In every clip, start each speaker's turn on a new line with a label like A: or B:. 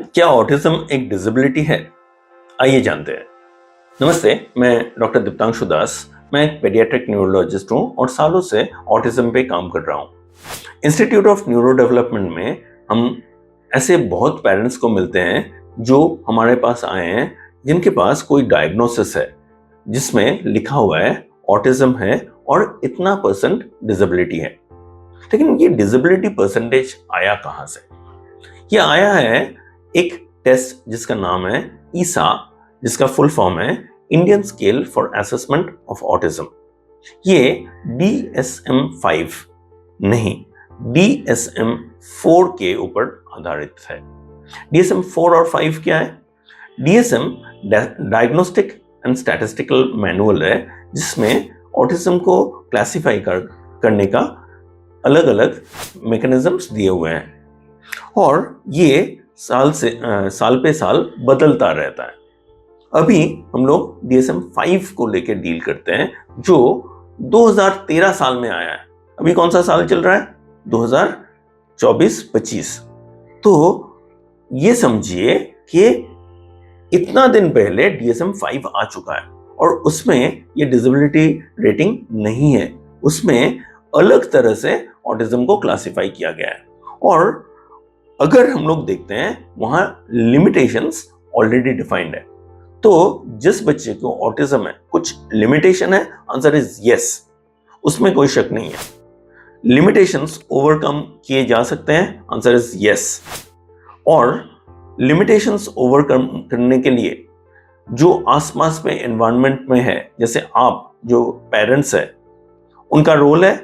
A: क्या ऑटिज्म एक डिसेबिलिटी है? आइए जानते हैं। नमस्ते, मैं डॉक्टर दीप्तांशु दास। मैं एक पेडियाट्रिक न्यूरोलॉजिस्ट हूँ और सालों से ऑटिज्म पे काम कर रहा हूँ। इंस्टीट्यूट ऑफ न्यूरो डेवलपमेंट में हम ऐसे बहुत पेरेंट्स को मिलते हैं जो हमारे पास आए हैं, जिनके पास कोई डायग्नोसिस है जिसमें लिखा हुआ है ऑटिज्म है और इतना परसेंट डिसेबिलिटी है। लेकिन ये डिसेबिलिटी परसेंटेज आया कहाँ से? ये आया है एक टेस्ट जिसका नाम है ईसा, जिसका फुल फॉर्म है Indian scale for assessment of autism. ये DSM-5 नहीं, DSM-4 के ऊपर आधारित है। DSM-4 और 5 क्या है? DSM diagnostic and statistical manual है, जिसमें ऑटिज्म को क्लासिफाई करने का अलग अलग मैकेनिज्म्स दिए हुए हैं और ये साल पे साल बदलता रहता है। अभी हम लोग DSM-5 को लेकर डील करते हैं, जो 2013 साल में आया है। अभी कौन सा साल चल रहा है? 2024-25। तो ये समझिए कि इतना दिन पहले DSM-5 आ चुका है और उसमें ये डिसेबिलिटी रेटिंग नहीं है। उसमें अलग तरह से ऑटिज्म को क्लासिफाई किया गया है और अगर हम लोग देखते हैं वहां लिमिटेशंस ऑलरेडी डिफाइंड है। तो जिस बच्चे को ऑटिज्म है, कुछ लिमिटेशन है, आंसर इज यस, उसमें कोई शक नहीं है। लिमिटेशंस ओवरकम किए जा सकते हैं, आंसर इज यस। और लिमिटेशंस ओवरकम करने के लिए जो आसपास में एनवायरनमेंट में है, जैसे आप जो पेरेंट्स है, उनका रोल है,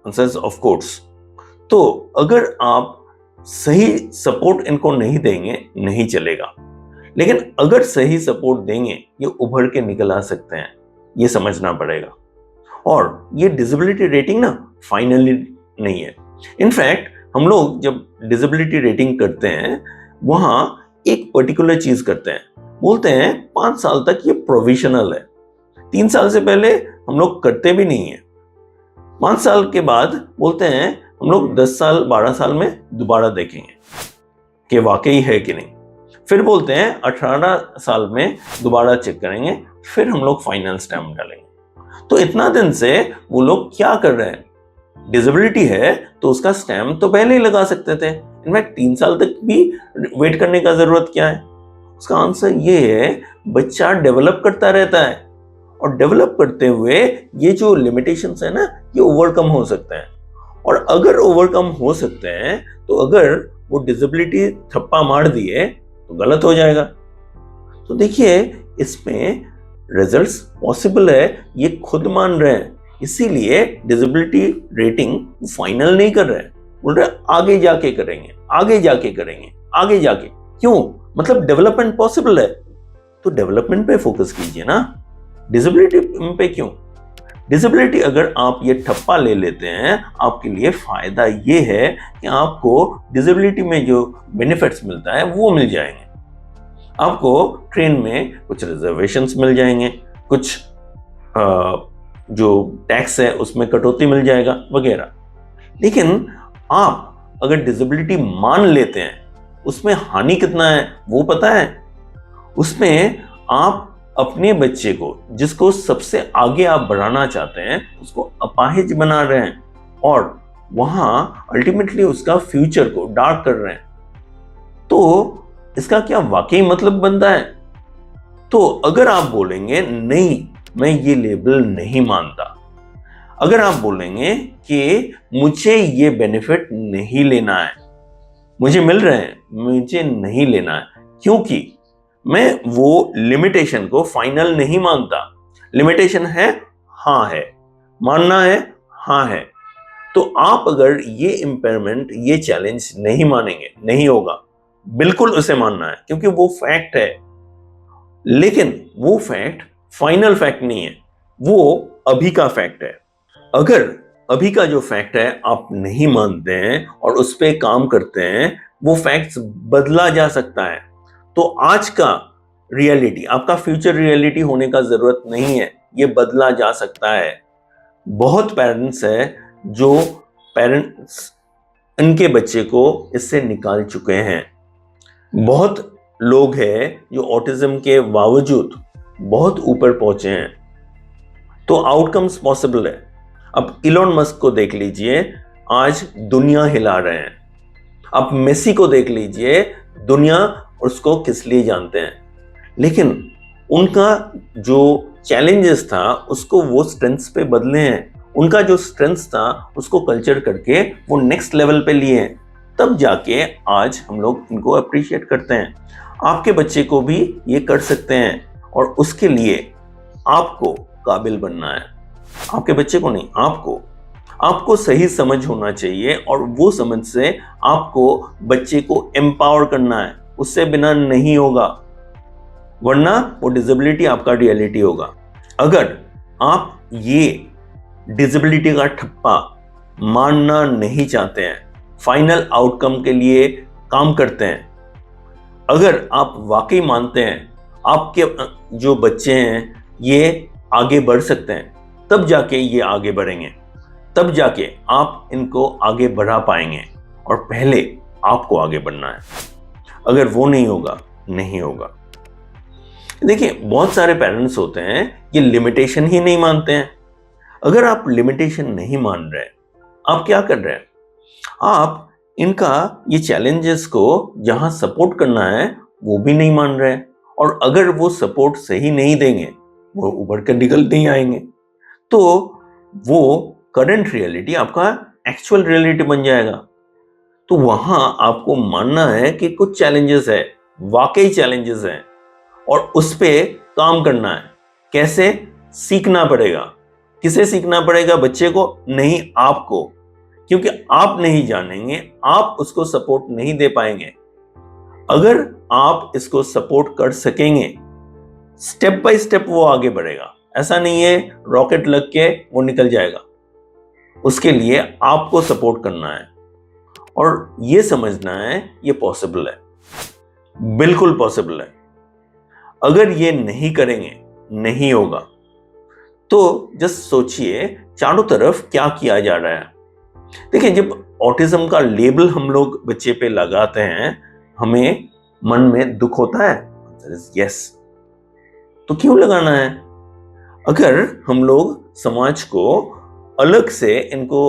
A: आंसर इज ऑफ कोर्स। तो अगर आप सही सपोर्ट इनको नहीं देंगे, नहीं चलेगा। लेकिन अगर सही सपोर्ट देंगे, ये उभर के निकल आ सकते हैं, ये समझना पड़ेगा। और ये डिसेबिलिटी रेटिंग ना फाइनली नहीं है। इनफैक्ट हम लोग जब डिसेबिलिटी रेटिंग करते हैं, वहां एक पर्टिकुलर चीज करते हैं, बोलते हैं 5 साल तक ये प्रोविजनल है। 3 साल से पहले हम लोग करते भी नहीं है। 5 साल के बाद बोलते हैं हम लोग 10 साल 12 साल में दोबारा देखेंगे कि वाकई है कि नहीं। फिर बोलते हैं 18 साल में दोबारा चेक करेंगे, फिर हम लोग फाइनल स्टैम्प डालेंगे। तो इतना दिन से वो लोग क्या कर रहे हैं? डिसेबिलिटी है तो उसका स्टैम्प तो पहले ही लगा सकते थे। इनफैक्ट 3 साल तक भी वेट करने का जरूरत क्या है? उसका आंसर ये है, बच्चा डेवलप करता रहता है और डेवलप करते हुए ये जो लिमिटेशंस है ना, ये ओवरकम हो सकते हैं। और अगर ओवरकम हो सकते हैं तो अगर वो डिसेबिलिटी थप्पा मार दिए तो गलत हो जाएगा। तो देखिए, इसमें रिजल्ट्स पॉसिबल है, ये खुद मान रहे हैं। इसीलिए डिसेबिलिटी रेटिंग फाइनल नहीं कर रहे हैं, बोल रहे आगे जाके करेंगे, आगे जाके करेंगे, आगे जाके। क्यों? मतलब डेवलपमेंट पॉसिबल है तो डेवलपमेंट पे फोकस कीजिए ना, डिसेबिलिटी पे क्यों? डिसेबिलिटी अगर आप ये ठप्पा ले लेते हैं, आपके लिए फायदा ये है कि आपको डिसेबिलिटी में जो बेनिफिट्स मिलता है वो मिल जाएंगे। आपको ट्रेन में कुछ रिजर्वेशंस मिल जाएंगे, कुछ जो टैक्स है उसमें कटौती मिल जाएगा वगैरह। लेकिन आप अगर डिसेबिलिटी मान लेते हैं, उसमें हानि कितना है वो पता है? उसमें आप अपने बच्चे को, जिसको सबसे आगे आप बढ़ाना चाहते हैं, उसको अपाहिज बना रहे हैं और वहां अल्टीमेटली उसका फ्यूचर को डार्क कर रहे हैं। तो इसका क्या वाकई मतलब बनता है? तो अगर आप बोलेंगे नहीं, मैं ये लेबल नहीं मानता, अगर आप बोलेंगे कि मुझे ये बेनिफिट नहीं लेना है, मुझे मिल रहे हैं, मुझे नहीं लेना है, क्योंकि मैं वो लिमिटेशन को फाइनल नहीं मानता। लिमिटेशन है, हाँ है, मानना है, हाँ है। तो आप अगर ये इंपेयरमेंट, ये चैलेंज नहीं मानेंगे, नहीं होगा, बिल्कुल उसे मानना है क्योंकि वो फैक्ट है। लेकिन वो फैक्ट फाइनल फैक्ट नहीं है, वो अभी का फैक्ट है। अगर अभी का जो फैक्ट है आप नहीं मानते हैं और उस पर काम करते हैं, वो फैक्ट्स बदला जा सकता है। तो आज का रियलिटी आपका फ्यूचर रियलिटी होने का जरूरत नहीं है, ये बदला जा सकता है। बहुत पेरेंट्स हैं जो पेरेंट्स इनके बच्चे को इससे निकाल चुके हैं। बहुत लोग हैं जो ऑटिज्म के बावजूद बहुत ऊपर पहुंचे हैं, तो आउटकम्स पॉसिबल है। अब इलॉन मस्क को देख लीजिए, आज दुनिया हिला रहे हैं। अब मेसी को देख लीजिए, दुनिया उसको किस लिए जानते हैं, लेकिन उनका जो चैलेंजेस था उसको वो स्ट्रेंथ्स पे बदले हैं। उनका जो स्ट्रेंथ्स था उसको कल्चर करके वो नेक्स्ट लेवल पे लिए हैं, तब जाके आज हम लोग इनको अप्रिशिएट करते हैं। आपके बच्चे को भी ये कर सकते हैं, और उसके लिए आपको काबिल बनना है। आपके बच्चे को नहीं, आपको सही समझ होना चाहिए, और वो समझ से आपको बच्चे को एम्पावर करना है। उससे बिना नहीं होगा, वरना वो डिसेबिलिटी आपका रियलिटी होगा। अगर आप ये डिसेबिलिटी का ठप्पा मानना नहीं चाहते हैं, फाइनल आउटकम के लिए काम करते हैं, अगर आप वाकई मानते हैं आपके जो बच्चे हैं ये आगे बढ़ सकते हैं, तब जाके ये आगे बढ़ेंगे, तब जाके आप इनको आगे बढ़ा पाएंगे। और पहले आपको आगे बढ़ना है। अगर वो नहीं होगा, नहीं होगा। देखिए, बहुत सारे पेरेंट्स होते हैं ये लिमिटेशन ही नहीं मानते हैं। अगर आप लिमिटेशन नहीं मान रहे, आप क्या कर रहे हैं? आप इनका ये चैलेंजेस को जहां सपोर्ट करना है वो भी नहीं मान रहे, और अगर वो सपोर्ट सही नहीं देंगे, वो उभर कर निकल नहीं आएंगे, तो वो करंट रियलिटी आपका एक्चुअल रियलिटी बन जाएगा। तो वहां आपको मानना है कि कुछ चैलेंजेस है, वाकई चैलेंजेस हैं, और उस पे काम करना है। कैसे? सीखना पड़ेगा। किसे सीखना पड़ेगा? बच्चे को नहीं, आपको। क्योंकि आप नहीं जानेंगे, आप उसको सपोर्ट नहीं दे पाएंगे। अगर आप इसको सपोर्ट कर सकेंगे, स्टेप बाय स्टेप वो आगे बढ़ेगा। ऐसा नहीं है रॉकेट लग के वो निकल जाएगा। उसके लिए आपको सपोर्ट करना है, और ये समझना है ये पॉसिबल है, बिल्कुल पॉसिबल है। अगर ये नहीं करेंगे, नहीं होगा। तो जस्ट सोचिए चारों तरफ क्या किया जा रहा है। देखिए, जब ऑटिज्म का लेबल हम लोग बच्चे पे लगाते हैं, हमें मन में दुख होता है। यस। तो क्यों लगाना है? अगर हम लोग समाज को अलग से इनको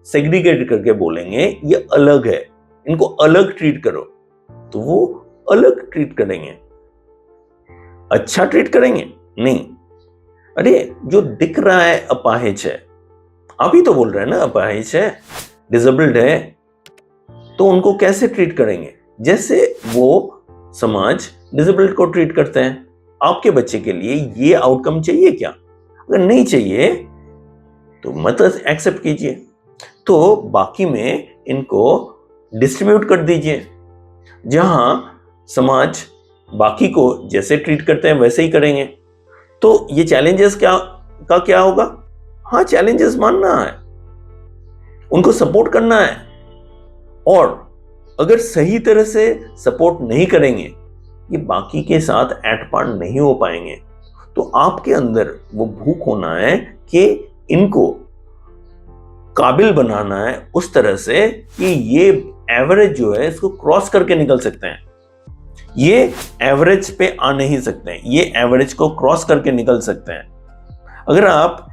A: सेग्रीगेट करके बोलेंगे ये अलग है, इनको अलग ट्रीट करो, तो वो अलग ट्रीट करेंगे। अच्छा ट्रीट करेंगे? नहीं। अरे, जो दिख रहा है अपाहिज है, आप ही तो बोल रहे हैं ना अपाहिज है, डिसेबल्ड है, तो उनको कैसे ट्रीट करेंगे? जैसे वो समाज डिसेबल्ड को ट्रीट करते हैं। आपके बच्चे के लिए ये आउटकम चाहिए क्या? अगर नहीं चाहिए तो मत एक्सेप्ट कीजिए, तो बाकी में इनको डिस्ट्रीब्यूट कर दीजिए। जहां समाज बाकी को जैसे ट्रीट करते हैं वैसे ही करेंगे। तो ये चैलेंजेस क्या होगा? हाँ, चैलेंजेस मानना है, उनको सपोर्ट करना है, और अगर सही तरह से सपोर्ट नहीं करेंगे, ये बाकी के साथ एट पार नहीं हो पाएंगे। तो आपके अंदर वो भूख होना है कि इनको काबिल बनाना है उस तरह से कि ये एवरेज जो है इसको क्रॉस करके निकल सकते हैं। ये एवरेज पे आ नहीं सकते हैं, ये एवरेज को क्रॉस करके निकल सकते हैं। अगर आप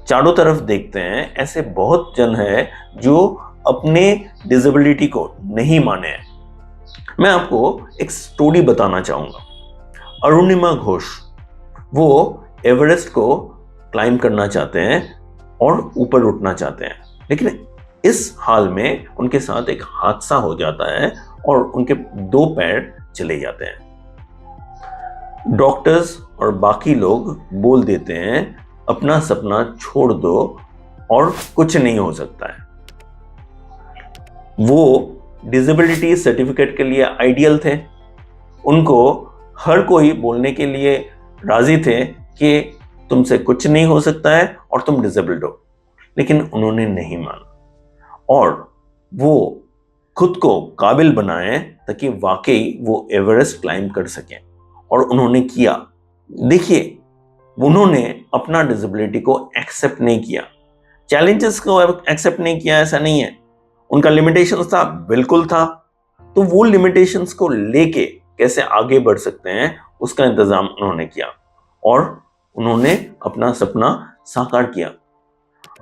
A: चारों तरफ देखते हैं, ऐसे बहुत जन है जो अपने डिसेबिलिटी को नहीं माने हैं। मैं आपको एक स्टोरी बताना चाहूंगा। अरुणिमा घोष, वो एवरेस्ट को क्लाइम करना चाहते हैं और ऊपर उठना चाहते हैं, लेकिन इस हाल में उनके साथ एक हादसा हो जाता है और उनके 2 पैर चले जाते हैं। डॉक्टर्स और बाकी लोग बोल देते हैं अपना सपना छोड़ दो और कुछ नहीं हो सकता है। वो डिसेबिलिटी सर्टिफिकेट के लिए आइडियल थे, उनको हर कोई बोलने के लिए राजी थे कि तुमसे कुछ नहीं हो सकता है और तुम डिसेबल्ड हो, लेकिन उन्होंने नहीं माना और वो खुद को काबिल बनाए ताकि वाकई वो एवरेस्ट क्लाइम कर सकें, और उन्होंने किया। देखिए, उन्होंने अपना डिसेबिलिटी को एक्सेप्ट नहीं किया, चैलेंजेस को एक्सेप्ट नहीं किया, ऐसा नहीं है। उनका लिमिटेशन था, बिल्कुल था, तो वो लिमिटेशंस को लेके कैसे आगे बढ़ सकते हैं उसका इंतजाम उन्होंने किया और उन्होंने अपना सपना साकार किया।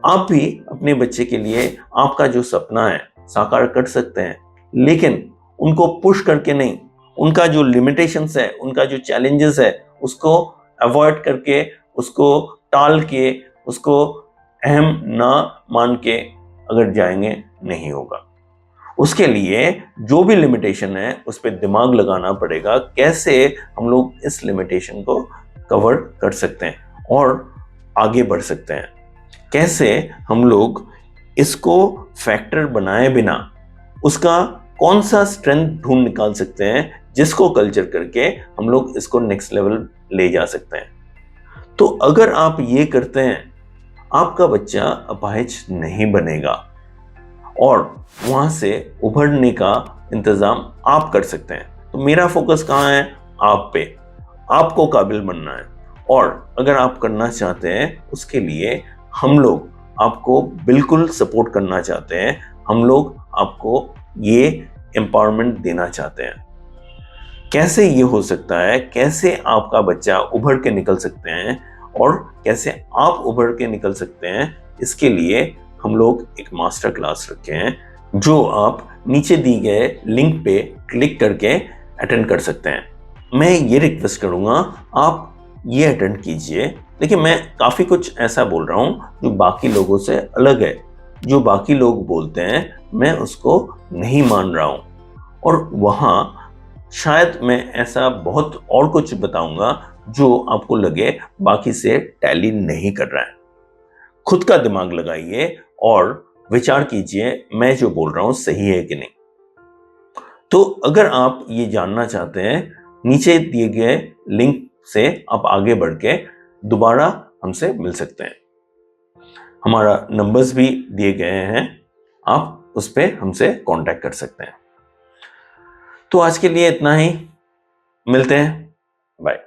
A: आप भी अपने बच्चे के लिए आपका जो सपना है साकार कर सकते हैं, लेकिन उनको पुश करके नहीं, उनका जो लिमिटेशंस है, उनका जो चैलेंजेस है, उसको अवॉइड करके, उसको टाल के, उसको अहम ना मान के अगर जाएंगे नहीं होगा। उसके लिए जो भी लिमिटेशन है उस पर दिमाग लगाना पड़ेगा, कैसे हम लोग इस लिमिटेशन को कवर कर सकते हैं और आगे बढ़ सकते हैं, कैसे हम लोग इसको फैक्टर बनाए बिना उसका कौन सा स्ट्रेंथ ढूंढ निकाल सकते हैं जिसको कल्चर करके हम लोग इसको नेक्स्ट लेवल ले जा सकते हैं। तो अगर आप ये करते हैं, आपका बच्चा अपाहिज नहीं बनेगा और वहां से उभरने का इंतजाम आप कर सकते हैं। तो मेरा फोकस कहाँ है? आप पे। आपको काबिल बनना है और अगर आप करना चाहते हैं उसके लिए हम लोग आपको बिल्कुल सपोर्ट करना चाहते हैं। हम लोग आपको ये एम्पावरमेंट देना चाहते हैं। कैसे ये हो सकता है, कैसे आपका बच्चा उभर के निकल सकते हैं और कैसे आप उभर के निकल सकते हैं, इसके लिए हम लोग एक मास्टर क्लास रखे हैं जो आप नीचे दी गए लिंक पे क्लिक करके अटेंड कर सकते हैं। मैं ये रिक्वेस्ट करूंगा आप ये अटेंड कीजिए। देखिए, मैं काफ़ी कुछ ऐसा बोल रहा हूँ जो बाकी लोगों से अलग है। जो बाकी लोग बोलते हैं मैं उसको नहीं मान रहा हूँ और वहाँ शायद मैं ऐसा बहुत और कुछ बताऊंगा जो आपको लगे बाकी से टैली नहीं कर रहा है। खुद का दिमाग लगाइए और विचार कीजिए मैं जो बोल रहा हूं सही है कि नहीं। तो अगर आप ये जानना चाहते हैं, नीचे दिए गए लिंक से आप आगे बढ़ के दोबारा हमसे मिल सकते हैं। हमारा नंबर्स भी दिए गए हैं, आप उस पर हमसे कांटेक्ट कर सकते हैं। तो आज के लिए इतना ही, मिलते हैं, बाय।